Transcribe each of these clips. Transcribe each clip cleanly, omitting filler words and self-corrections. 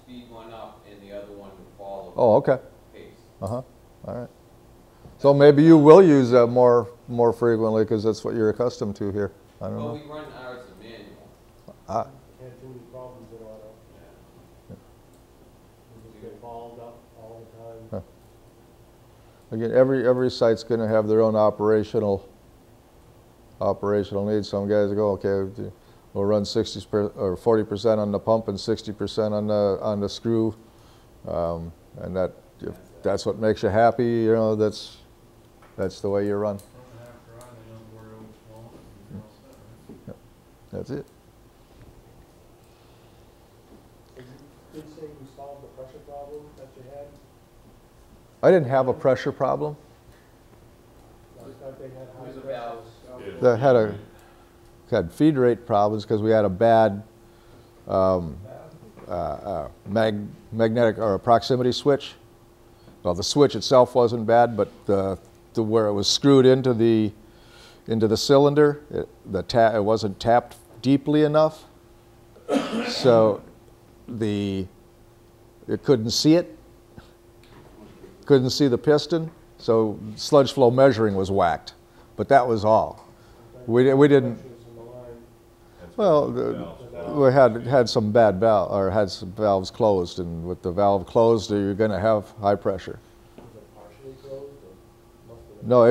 speed one up and the other one would follow. Oh, okay. Pace. All right. So maybe you will use that more frequently because that's what you're accustomed to here. I don't Well, know. we run ours as a manual. Ah, Had too many problems in auto. Yeah. We just get balled up all the time. huh. Again, every site's going to have their own operational needs. Some guys go, okay, we'll run 60 or 40% on the pump and 60% on the screw, and that if that's what makes you happy, you know, that's the way you run. That's it. Did you say you solved the pressure problem that you had? I didn't have a pressure problem. I thought they had high There's a pressure. valve. They had feed rate problems because we had a bad magnetic or a proximity switch. Well, the switch itself wasn't bad, but where it was screwed into the cylinder, it wasn't tapped deeply enough, so it couldn't see it. Couldn't see the piston, so sludge flow measuring was whacked. But that was all. We didn't. Well, we had some bad valve, or had some valves closed, and with the valve closed, you're going to have high pressure. Was it partially closed or No,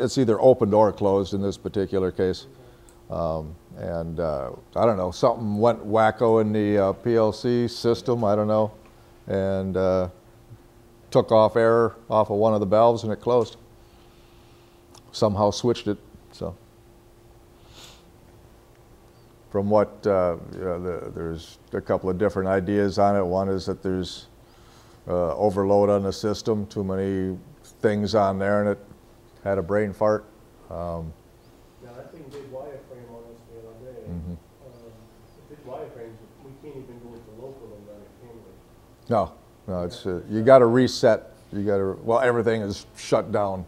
it's either opened or closed in this particular case, and I don't know, something went wacko in the PLC system. I don't know, and took off air off of one of the valves, and it closed. Somehow switched it. So, from what there's a couple of different ideas on it. One is that there's overload on the system, too many things on there, and it had a brain fart. Now that thing did wireframe on us the other day. If it's wireframes, we can't even go into local and run it, can we? No, it's you got to reset. Well, everything is shut down.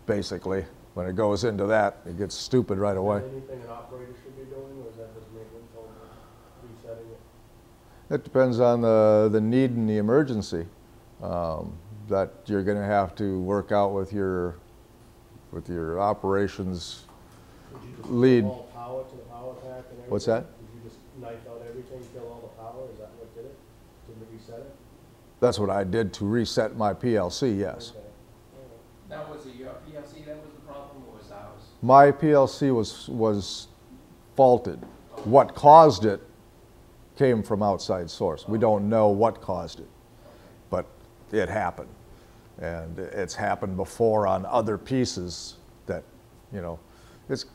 Basically, when it goes into that, it gets stupid right away. Is there anything an operator should be doing, or is that just maintenance on resetting it? It depends on the need and the emergency that you're going to have to work out with your operations Did you just lead. pull all power to the power pack and everything? What's that? Did you just knife out everything, kill all the power? Is that what did it? To reset it? That's what I did to reset my PLC, yes. Okay. Now, was it your PLC that was the problem, or was ours? My PLC was faulted. What caused it came from outside source. We don't know what caused it, but it happened. And it's happened before on other pieces that, you know, it's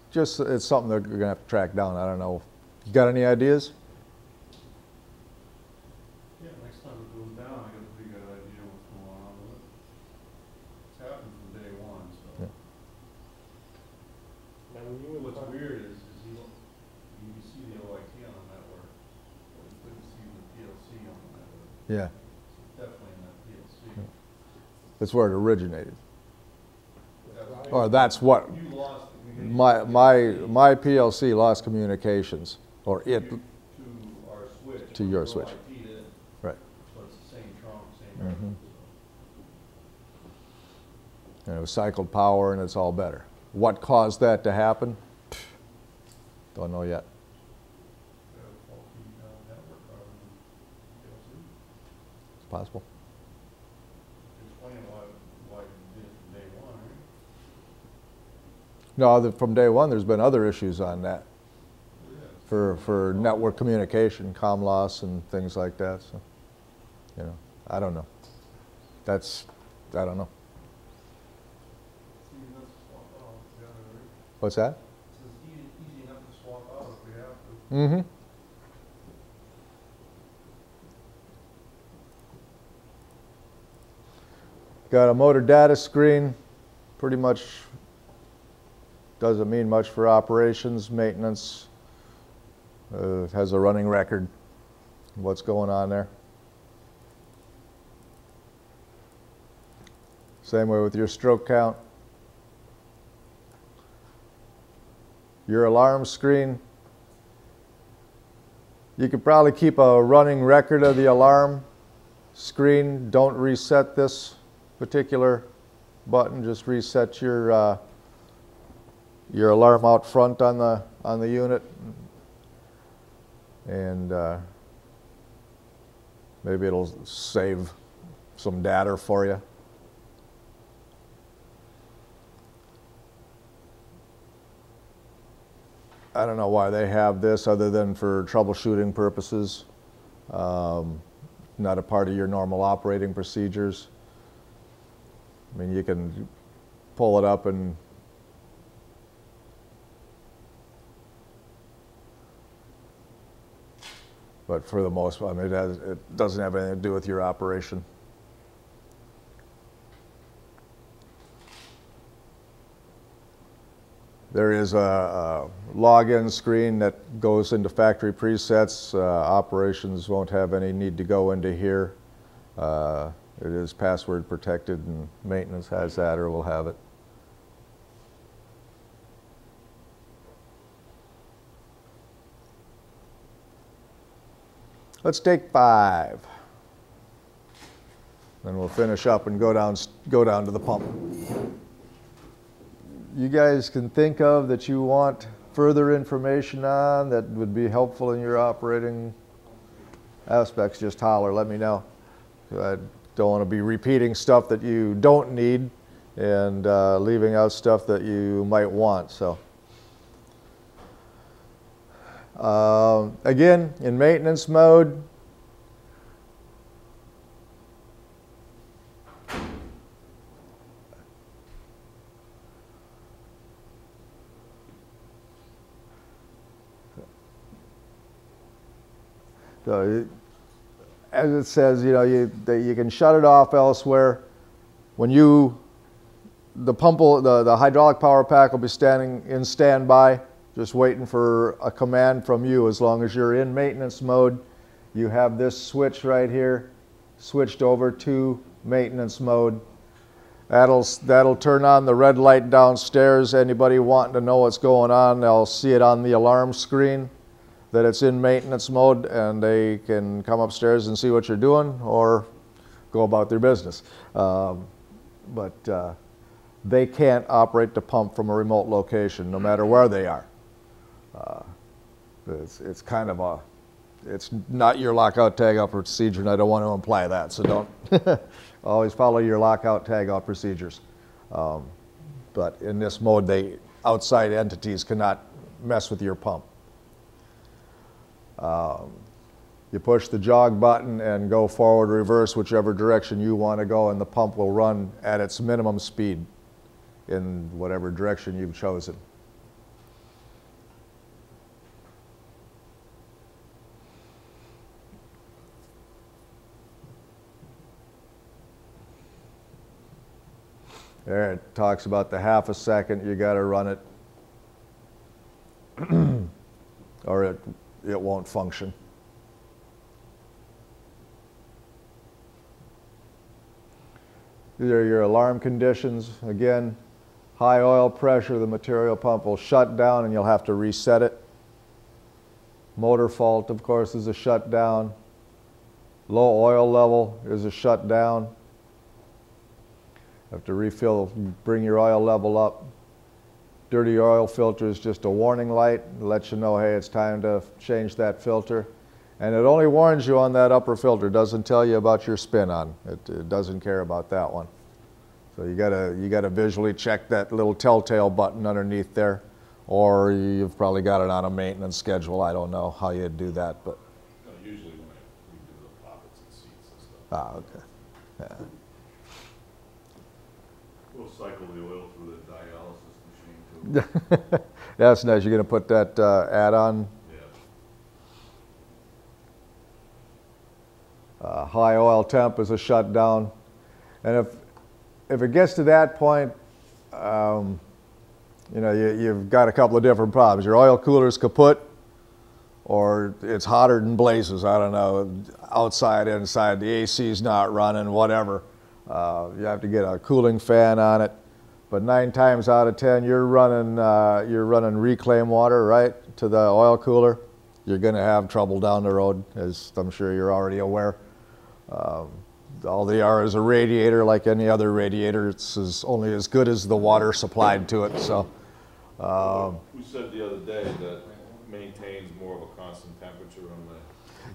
something that we're going to have to track down. I don't know. You got any ideas? Yeah, next time it goes down, I got a pretty good idea what's going on with it. It's happened from day one, so. Yeah. Now, when you were What's talking- weird is you can see the OIT on the network, but you couldn't see the PLC on the network. Yeah. It's definitely in that PLC. That's where it originated. That's- Or that's what You lost the my PLC lost communications, or it to our switch. to your OIT switch. did, Right. so it's the same trunk, same Mhm. everything, And it was cycled power, and it's all better. What caused that to happen? Don't know yet. so. Got a faulty network on the PLC. It's possible. Explain why you did it from day one, right? No, from day one, there's been other issues on that Yeah. for network communication, comm loss, and things like that. So, you know, I don't know. I don't know. It's easy enough to swap out, yeah, right? What's that? It's easy enough to swap out if we have to. Mm-hmm. Got a motor data screen. Pretty much doesn't mean much for operations, maintenance. Has a running record. What's going on there? Same way with your stroke count. Your alarm screen You could probably keep a running record of the alarm screen. Don't reset this particular button. Just reset your alarm out front on the unit, and maybe it'll save some data for you. I don't know why they have this other than for troubleshooting purposes. Not a part of your normal operating procedures. I mean, you can pull it up and but for the most part, I mean, it doesn't have anything to do with your operation. There is a login screen that goes into factory presets. Operations won't have any need to go into here. It is password protected, and maintenance has that or will have it. Let's take 5. Then we'll finish up and go down to the pump. You guys can think of that you want further information on that would be helpful in your operating aspects, just holler, let me know. I don't want to be repeating stuff that you don't need and leaving out stuff that you might want. So again, in maintenance mode, so as it says, you know, you can shut it off elsewhere. When the hydraulic power pack will be standing in standby, just waiting for a command from you. As long as you're in maintenance mode, you have this switch right here, switched over to maintenance mode. That'll turn on the red light downstairs. Anybody wanting to know what's going on, they'll see it on the alarm screen that it's in maintenance mode, and they can come upstairs and see what you're doing or go about their business. But they can't operate the pump from a remote location, no matter where they are. It's kind of it's not your lockout tagout procedure, and I don't want to imply that, so don't. Always follow your lockout tagout procedures. But in this mode, outside entities cannot mess with your pump. You push the jog button and go forward, reverse, whichever direction you want to go, and the pump will run at its minimum speed in whatever direction you've chosen. There it talks about the half a second you got to run it, or it won't function. These are your alarm conditions. Again, high oil pressure, the material pump will shut down and you'll have to reset it. Motor fault, of course, is a shutdown. Low oil level is a shutdown. Have to refill, bring your oil level up. Dirty oil filter is just a warning light. It lets you know, hey, it's time to change that filter. And it only warns you on that upper filter. It doesn't tell you about your spin on. It doesn't care about that one. So you gotta visually check that little telltale button underneath there, or you've probably got it on a maintenance schedule. I don't know how you'd do that, but. No, usually when we do the pockets and seats and stuff. Ah, okay. Yeah. We'll cycle the oil through the dialysis machine too. That's nice. You're going to put that add-on? Yeah. High oil temp is a shutdown. And if it gets to that point, you know, you've got a couple of different problems. Your oil cooler's kaput, or it's hotter than blazes. I don't know, outside, inside, the AC's not running, whatever. You have to get a cooling fan on it. But 9 times out of 10, you're running reclaim water, right, to the oil cooler. you're going to have trouble down the road, as I'm sure you're already aware. All they are is a radiator, like any other radiator. It's only as good as the water supplied to it. So, who said the other day that maintains more of a constant temperature on the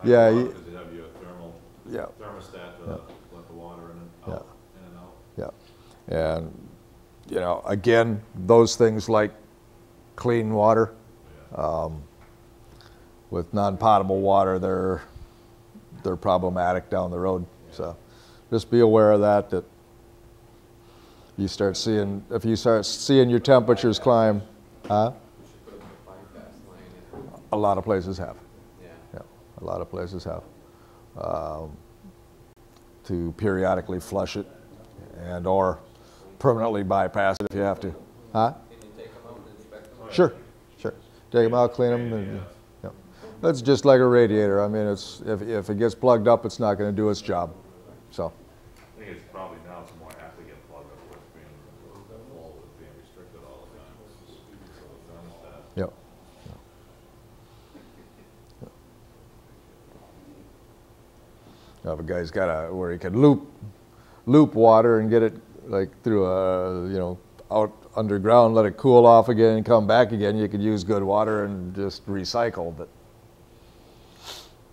yeah, because you have your thermostat to yeah. let the water in and Yeah. out, in and out. Yeah, and you know, again, those things like clean water, with non-potable water, they're problematic down the road. Yeah. So, just be aware of that. That you start seeing, if you start seeing your temperatures climb, huh? We should put a bypass line in. A lot of places have. Yeah. Yeah, a lot of places have. To periodically flush it and or permanently bypass it if you have to. Huh? Can you take them out and inspect them? Sure, sure. Take them out, clean them. And, yeah. That's just like a radiator. I mean, it's if it gets plugged up, it's not going to do its job. So. I think it's probably now it's more apt to get plugged up with being full, with being restricted all the time. So the thermostat. Yep. Now, if a guy's got where he can loop water and get it like through out underground, let it cool off again and come back again, you could use good water and just recycle. But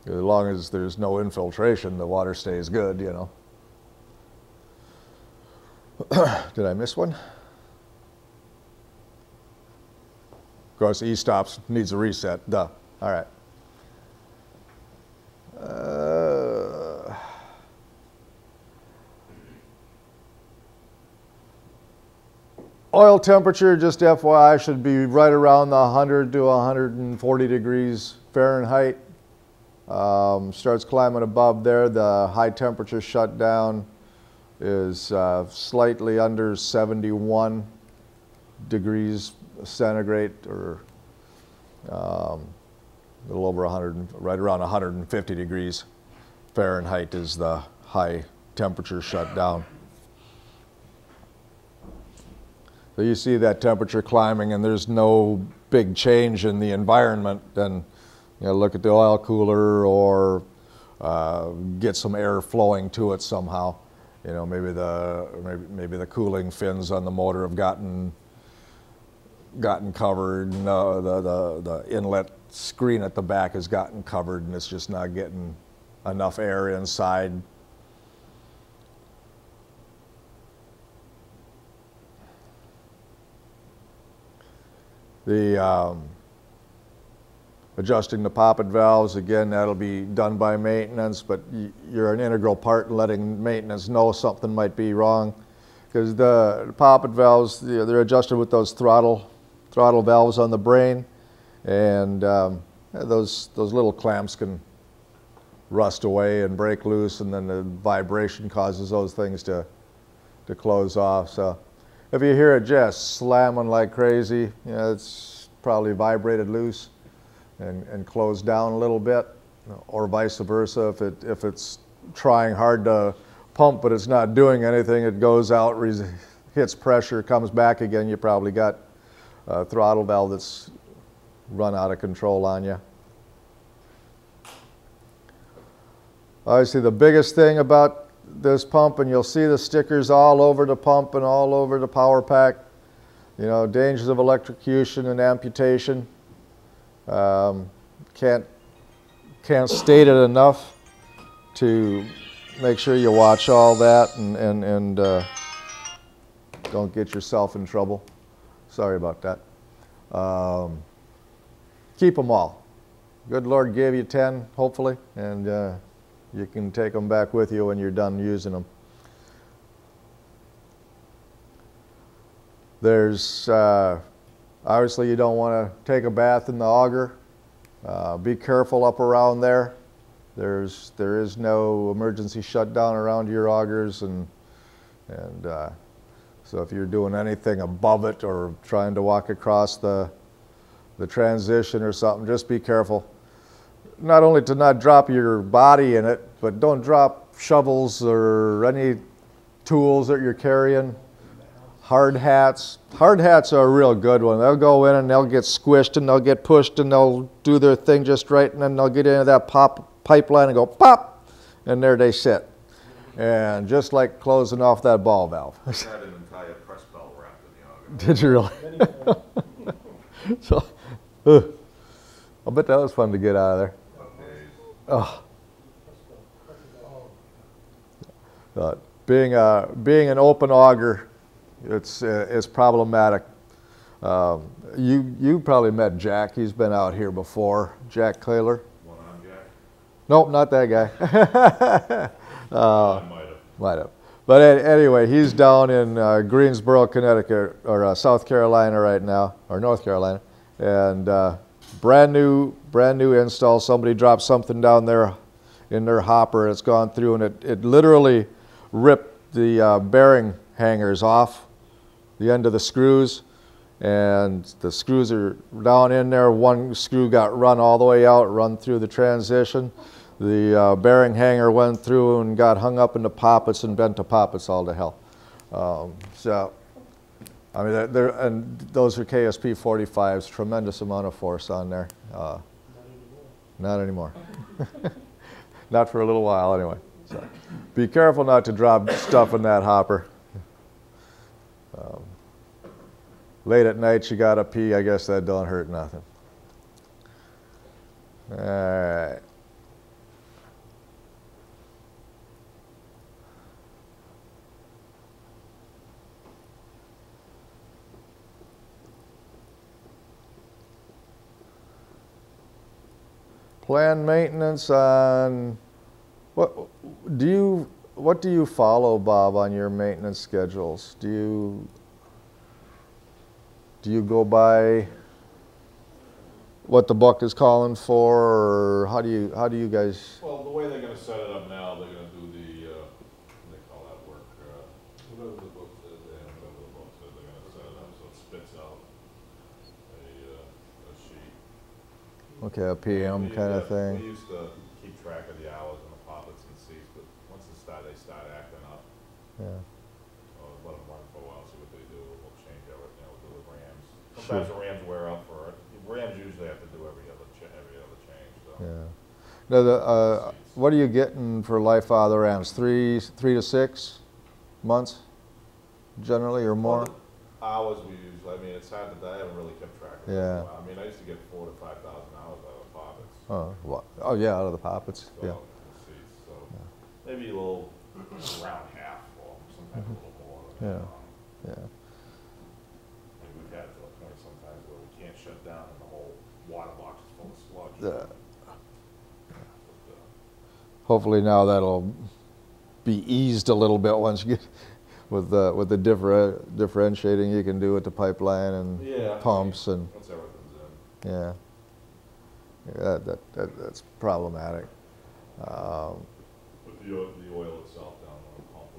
as long as there's no infiltration, the water stays good, you know. Did I miss one? Of course, E-stops needs a reset. Duh. All right. Oil temperature, just FYI, should be right around the 100 to 140 degrees Fahrenheit. Starts climbing above there. The high temperature shutdown is slightly under 71 degrees centigrade, or a little over 100, right around 150 degrees Fahrenheit is the high temperature shutdown. So you see that temperature climbing and there's no big change in the environment, then look at the oil cooler or get some air flowing to it somehow. Maybe the cooling fins on the motor have gotten covered, and the inlet screen at the back has gotten covered, and it's just not getting enough air inside. The adjusting the poppet valves, again, that'll be done by maintenance, but you're an integral part in letting maintenance know something might be wrong, because the poppet valves, they're adjusted with those throttle valves on the brain, and those little clamps can rust away and break loose, and then the vibration causes those things to close off. So if you hear it just slamming like crazy, it's probably vibrated loose and closed down a little bit, or vice versa. If it's trying hard to pump but it's not doing anything, it goes out, hits pressure, comes back again, you probably got a throttle valve that's run out of control on you. Obviously, the biggest thing about this pump, and you'll see the stickers all over the pump and all over the power pack, dangers of electrocution and amputation. Can't state it enough to make sure you watch all that and don't get yourself in trouble. Sorry about that. Keep them all. Good Lord gave you 10, hopefully, and you can take them back with you when you're done using them. There's obviously you don't want to take a bath in the auger. Be careful up around there. There is no emergency shutdown around your augers, and so if you're doing anything above it or trying to walk across the transition or something, just be careful. Not only to not drop your body in it, but don't drop shovels or any tools that you're carrying Hard hats. Hard hats are a real good one. They'll go in and they'll get squished and they'll get pushed and they'll do their thing just right, and then they'll get into that pipeline and go pop, and there they sit. And just like closing off that ball valve. I had an entire press belt wrapped in the auger. Did you really? Many times. So, I bet that was fun to get out of there. Oh. Being an open auger, it's problematic. You probably met Jack. He's been out here before. Jack Kaler. One-arm Jack? Nope, not that guy. I might have. But anyway, he's down in Greensboro, Connecticut, or South Carolina right now, or North Carolina, and brand new install. Somebody dropped something down there in their hopper. It's gone through, and it literally ripped the bearing hangers off the end of the screws, and the screws are down in there. One screw got run all the way out, run through the transition. The bearing hanger went through and got hung up in the poppets and bent the poppets all to hell. So, I mean, and those are KSP 45s, tremendous amount of force on there. Not anymore. Not for a little while anyway. So, be careful not to drop stuff in that hopper. Late at night you gotta pee, I guess that don't hurt nothing. All right. Planned maintenance on, what do you follow, Bob, on your maintenance schedules? Do you go by what the book is calling for, or how do you guys? Well, the way they're gonna set it up now, they're gonna do the, what do they call that work? Whatever the book says, whatever the book says, they're gonna set it up so it spits out a sheet. Okay, a PM kind of thing. We used to keep track of the hours and the poppets and seats, but once they start acting up. Yeah. Let them run for a while, see what they do. We'll change everything. We'll do the rams. Sometimes the rams wear out for it. Rams usually have to do every other change. So. Yeah. Now, what are you getting for life out of the rams? 3 to 6 months, generally, or more? Well, the hours we use. I mean, it's hard to. I haven't really kept track of it. Yeah. I mean, I used to get 4,000 to 5,000 hours out of poppets. Oh, what? Oh, yeah, out of the poppets. So, Yeah. Seats, so maybe a little around half, or sometimes a little more. Yeah. Yeah. And we've had to a point sometimes where we can't shut down and the whole water box is full of sludge. Yeah. But, Hopefully now that'll be eased a little bit once you get with the differentiating you can do with the pipeline and pumps and. Once everything's in. Yeah. Yeah, that's problematic. But the oil itself down on the pump,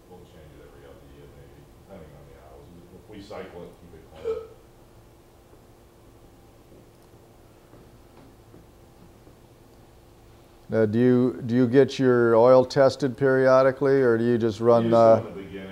we'll change it every other year maybe, depending on the hours. If we cycle it, keep it clean. Now, do you get your oil tested periodically, or do you just run? In the beginning,